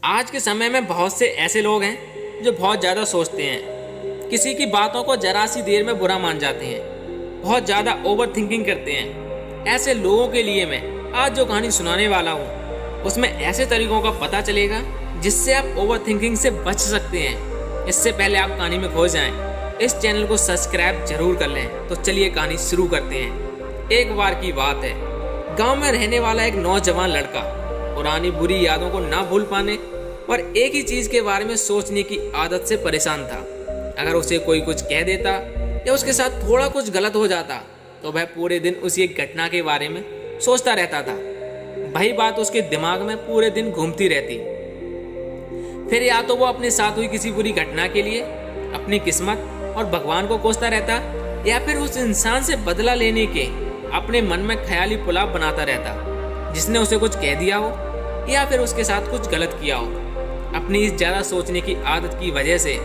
आज के समय में बहुत से ऐसे लोग हैं जो बहुत ज़्यादा सोचते हैं, किसी की बातों को जरा सी देर में बुरा मान जाते हैं, बहुत ज़्यादा ओवर थिंकिंग करते हैं। ऐसे लोगों के लिए मैं आज जो कहानी सुनाने वाला हूँ उसमें ऐसे तरीकों का पता चलेगा जिससे आप ओवर थिंकिंग से बच सकते हैं। इससे पहले आप कहानी में खो जाएं, इस चैनल को सब्सक्राइब जरूर कर लें। तो चलिए कहानी शुरू करते हैं। एक बार की बात है, गांव में रहने वाला एक नौजवान लड़का पुरानी बुरी यादों को ना भूल पाने और एक ही चीज के बारे में सोचने की आदत से परेशान था। अगर उसे कोई कुछ कह देता या उसके साथ थोड़ा कुछ गलत हो जाता तो वह पूरे दिन उसी एक घटना के बारे में सोचता रहता था। वही बात उसके दिमाग में पूरे दिन घूमती रहती। फिर या तो वो अपने साथ हुई किसी बुरी घटना के लिए अपनी किस्मत और भगवान को कोसता रहता, या फिर उस इंसान से बदला लेने के अपने मन में ख्याली पुलाव बनाता रहता जिसने उसे कुछ कह दिया हो या फिर उसके साथ कुछ गलत किया हो। अपनी इस ज्यादा सोचने की आदत की वजह से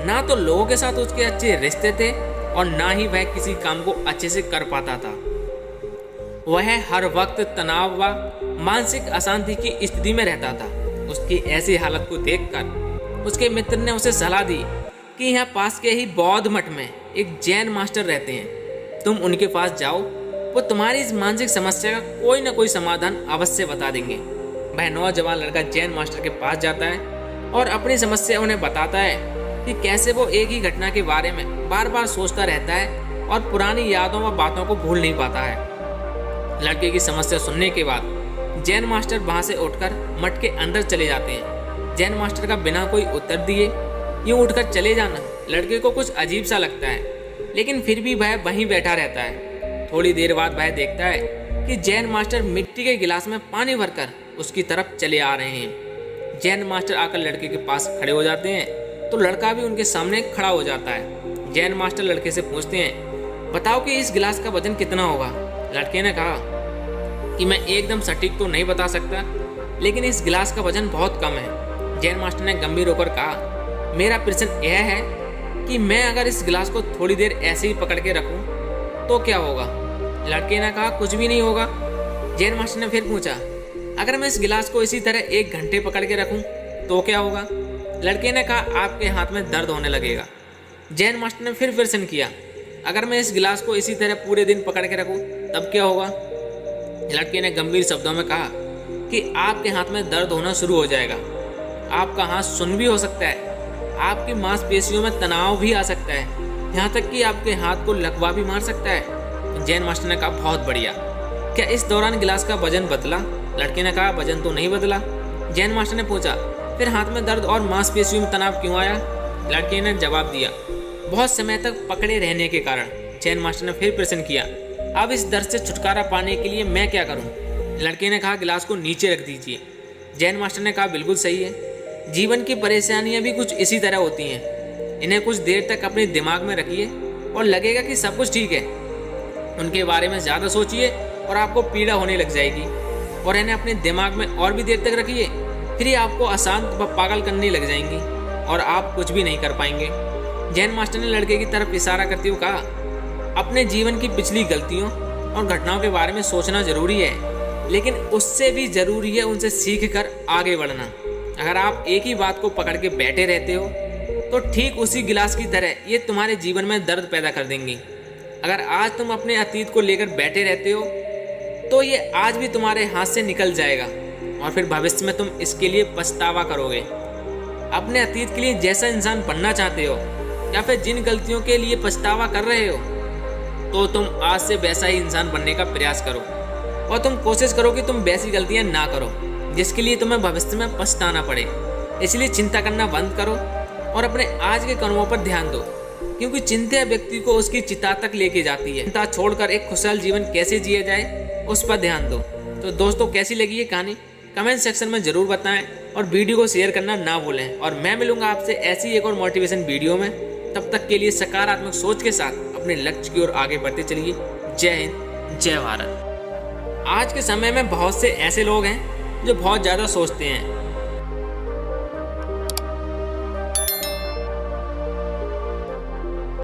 ना तो लोगों के साथ उसके अच्छे रिश्ते थे और ना ही वह किसी काम को अच्छे से कर पाता था। वह हर वक्त तनाव व मानसिक अशांति की स्थिति में रहता था। उसकी ऐसी हालत को देखकर उसके मित्र ने उसे सलाह दी कि यहाँ पास के ही बौद्ध मठ में एक जैन मास्टर रहते हैं, तुम उनके पास जाओ, वो तुम्हारी इस मानसिक समस्या का कोई ना कोई समाधान अवश्य बता देंगे। वह नौजवान लड़का जैन मास्टर के पास जाता है और अपनी समस्या उन्हें बताता है कि कैसे वो एक ही घटना के बारे में बार बार सोचता रहता है और पुरानी यादों व बातों को भूल नहीं पाता है। लड़के की समस्या सुनने के बाद जैन मास्टर वहां से उठकर मठ के अंदर चले जाते हैं। जैन मास्टर का बिना कोई उत्तर दिए यूं उठकर चले जाना लड़के को कुछ अजीब सा लगता है, लेकिन फिर भी वह वहीं बैठा रहता है। थोड़ी देर बाद वह देखता है कि जैन मास्टर मिट्टी के गिलास में पानी भरकर उसकी तरफ चले आ रहे हैं। जैन मास्टर आकर लड़के के पास खड़े हो जाते हैं तो लड़का भी उनके सामने खड़ा हो जाता है। जैन मास्टर लड़के से पूछते हैं, बताओ कि इस गिलास का वजन कितना होगा। लड़के ने कहा कि मैं एकदम सटीक तो नहीं बता सकता, लेकिन इस गिलास का वजन बहुत कम है। जैन मास्टर ने गंभीर होकर कहा, मेरा प्रश्न यह है कि मैं अगर इस गिलास को थोड़ी देर ऐसे ही पकड़ के रखूं तो क्या होगा। लड़के ने कहा, कुछ भी नहीं होगा। जैन मास्टर ने फिर पूछा, अगर मैं इस गिलास को इसी तरह 1 घंटे पकड़ के रखूं तो क्या होगा। लड़के ने कहा, आपके हाथ में दर्द होने लगेगा। जैन मास्टर ने फिर प्रश्न किया, अगर मैं इस गिलास को इसी तरह पूरे दिन पकड़ के रखूं तब क्या होगा। लड़के ने गंभीर शब्दों में कहा कि आपके हाथ में दर्द होना शुरू हो जाएगा, आपका हाथ सुन्न भी हो सकता है, आपकी मांसपेशियों में तनाव भी आ सकता है, यहाँ तक कि आपके हाथ को लकवा भी मार सकता है। जैन मास्टर ने कहा, बहुत बढ़िया, क्या इस दौरान गिलास का वजन बदला। लड़के ने कहा, वजन तो नहीं बदला। जैन मास्टर ने पूछा, फिर हाथ में दर्द और मांसपेशियों में तनाव क्यों आया। लड़के ने जवाब दिया, बहुत समय तक पकड़े रहने के कारण। जैन मास्टर ने फिर प्रश्न किया, अब इस दर्द से छुटकारा पाने के लिए मैं क्या करूं। लड़के ने कहा, गिलास को नीचे रख दीजिए। जैन मास्टर ने कहा, बिल्कुल सही है, जीवन की परेशानियां भी कुछ इसी तरह होती हैं, इन्हें कुछ देर तक अपने दिमाग में रखिए और लगेगा कि सब कुछ ठीक है। उनके बारे में ज़्यादा सोचिए और आपको पीड़ा होने लग जाएगी, और इन्हें अपने दिमाग में और भी देर तक रखिए, फिर ये आपको अशांत व पागल करने लग जाएंगी और आप कुछ भी नहीं कर पाएंगे। जैन मास्टर ने लड़के की तरफ इशारा करते हुए कहा, अपने जीवन की पिछली गलतियों और घटनाओं के बारे में सोचना जरूरी है, लेकिन उससे भी जरूरी है उनसे सीख कर आगे बढ़ना। अगर आप एक ही बात को पकड़ के बैठे रहते हो तो ठीक उसी गिलास की तरह ये तुम्हारे जीवन में दर्द पैदा कर देंगी। अगर आज तुम अपने अतीत को लेकर बैठे रहते हो तो ये आज भी तुम्हारे हाथ से निकल जाएगा और फिर भविष्य में तुम इसके लिए पछतावा करोगे। अपने अतीत के लिए जैसा इंसान बनना चाहते हो या फिर जिन गलतियों के लिए पछतावा कर रहे हो तो तुम आज से वैसा ही इंसान बनने का प्रयास करो और तुम कोशिश करो कि तुम वैसी गलतियां ना करो जिसके लिए तुम्हें भविष्य में पछताना पड़े। इसलिए चिंता करना बंद करो और अपने आज के कर्मों पर ध्यान दो, क्योंकि चिंता व्यक्ति को उसकी चिता तक लेके जाती है। चिंता छोड़कर एक खुशहाल जीवन कैसे जिया जाए उस पर ध्यान दो। तो दोस्तों, कैसी लगी ये कहानी कमेंट सेक्शन में जरूर बताएं और वीडियो को शेयर करना ना भूलें। और मैं मिलूंगा आपसे ऐसी एक और मोटिवेशन वीडियो में। तब तक के लिए सकारात्मक सोच के साथ अपने लक्ष्य की ओर आगे बढ़ते चलिए। जय हिंद, जय भारत। आज के समय में बहुत से ऐसे लोग हैं जो बहुत ज़्यादा सोचते हैं,